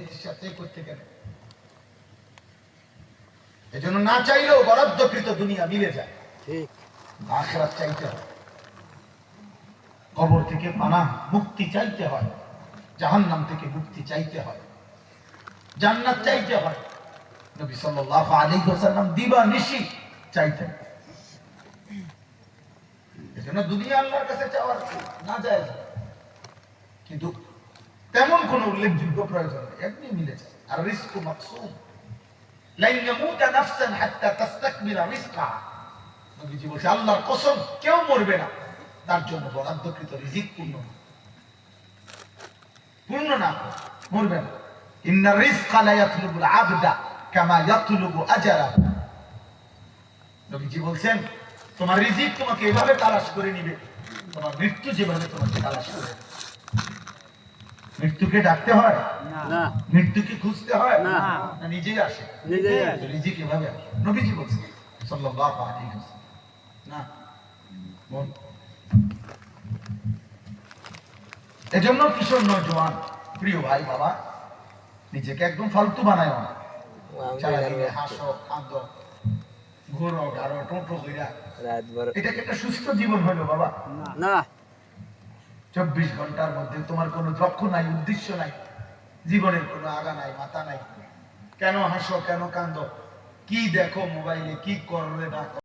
চিকিৎসা চেয়ে করতে কেন? এজন্য না চাইলেও বরাদ্দকৃত দুনিয়া মিলে যায়, ঠিক। আখিরাত চাইতে হয়, কবর থেকে পানাহ মুক্তি চাইতে হয়, জাহান্নাম থেকে মুক্তি চাইতে হয়, জান্নাত চাইতে হয়। নবী সাল্লাল্লাহু আলাইহি ওয়াসাল্লাম দিবানিশি চাইতেন। এজন্য দুনিয়া আল্লাহর কাছে চাওয়ার না যায়, কিন্তু তেমন কোন উল্লেখযোগ্য প্রয়োজন নেই, এমনি মিলে যায়। আর রিজকু মাকসুম, লা ইয়ামুতা নাফসান হাত্তা তাস্তাকমিলা রিজকাহা। নবীজি বলেন আল্লাহর কসম, কেউ মরবে না তার জন্য বরাদ্দকৃত রিজিক পূর্ণ না মরবে না। ইন্না রিজকা লা ইয়াতলুবুল আবদা কামা ইয়াতলুবু আজরাহু। নবীজি বলেন তোমার রিজিক তোমাকে এভাবে তালাশ করে নিবে, তোমার মৃত্যু যেভাবে তোমাকে তালাশ করে। মৃত্যুকে ডাকতে হয় না, মৃত্যুকে খুঁজতে হয় না, না নিজেই আসে? নিজেই আসে। রিজিক এভাবে আসে। নবীজি বলেন সাল্লাল্লাহু আলাইহি ওয়াসাল্লাম। না বল, এজন্য কিশোর নওজোয়ান প্রিয় ভাই বাবা, নিজেকে একদম ফালতু বানায় না। সারাদিনে হাসো, কাঁদো, ঘোরো, গাড়ো, টোটো কইরা, এটাকে একটা সুস্থ জীবন হলো বাবা? না। 24 ঘন্টার মধ্যে তোমার কোনো লক্ষ্য নাই, উদ্দেশ্য নাই, জীবনের কোনো আগা নাই, মাথা নাই। কেন হাসো, কেন কাঁদো, কি দেখো মোবাইলে, কি করলে না